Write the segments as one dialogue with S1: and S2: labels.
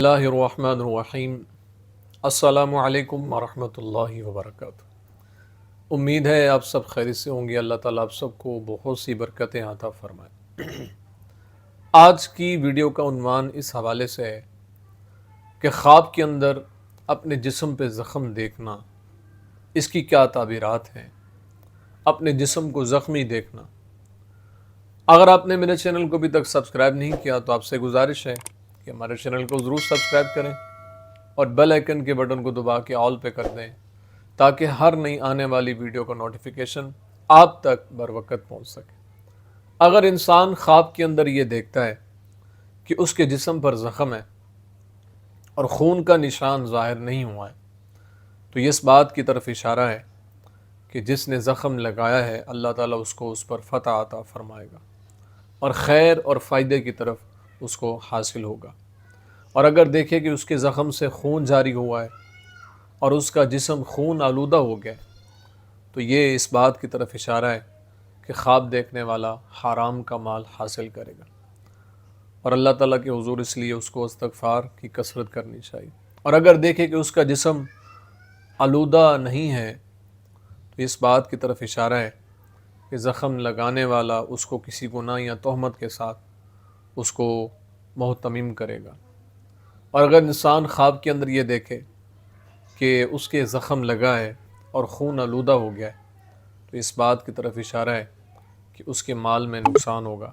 S1: اللہ الرحمن الرحیم۔ السلام علیکم ورحمۃ اللہ وبرکاتہ۔ امید ہے آپ سب خیریت سے ہوں گے۔ اللہ تعالیٰ آپ سب کو بہت سی برکتیں عطا فرمائے۔ آج کی ویڈیو کا عنوان اس حوالے سے ہے کہ خواب کے اندر اپنے جسم پہ زخم دیکھنا، اس کی کیا تعبیرات ہیں، اپنے جسم کو زخمی دیکھنا۔ اگر آپ نے میرے چینل کو ابھی تک سبسکرائب نہیں کیا تو آپ سے گزارش ہے کہ ہمارے چینل کو ضرور سبسکرائب کریں اور بیل آئیکن کے بٹن کو دبا کے آل پہ کر دیں تاکہ ہر نئی آنے والی ویڈیو کا نوٹیفیکیشن آپ تک بر وقت پہنچ سکے۔ اگر انسان خواب کے اندر یہ دیکھتا ہے کہ اس کے جسم پر زخم ہے اور خون کا نشان ظاہر نہیں ہوا ہے تو یہ اس بات کی طرف اشارہ ہے کہ جس نے زخم لگایا ہے اللہ تعالیٰ اس کو اس پر فتح عطا فرمائے گا اور خیر اور فائدے کی طرف اس کو حاصل ہوگا۔ اور اگر دیکھے کہ اس کے زخم سے خون جاری ہوا ہے اور اس کا جسم خون آلودہ ہو گیا تو یہ اس بات کی طرف اشارہ ہے کہ خواب دیکھنے والا حرام کا مال حاصل کرے گا، اور اللہ تعالیٰ کے حضور اس لیے اس کو استغفار کی کثرت کرنی چاہیے۔ اور اگر دیکھے کہ اس کا جسم آلودہ نہیں ہے تو اس بات کی طرف اشارہ ہے کہ زخم لگانے والا اس کو کسی گناہ یا تہمت کے ساتھ اس کو محتمم کرے گا۔ اور اگر انسان خواب کے اندر یہ دیکھے کہ اس کے زخم لگا ہے اور خون آلودہ ہو گیا ہے تو اس بات کی طرف اشارہ ہے کہ اس کے مال میں نقصان ہوگا۔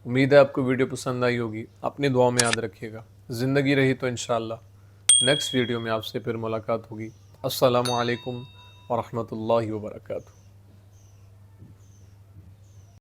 S1: امید ہے آپ کو ویڈیو پسند آئی ہوگی۔ اپنی دعاؤں میں یاد رکھیے گا۔ زندگی رہی تو انشاءاللہ نیکسٹ ویڈیو میں آپ سے پھر ملاقات ہوگی۔ السلام علیکم ورحمۃ اللہ وبرکاتہ۔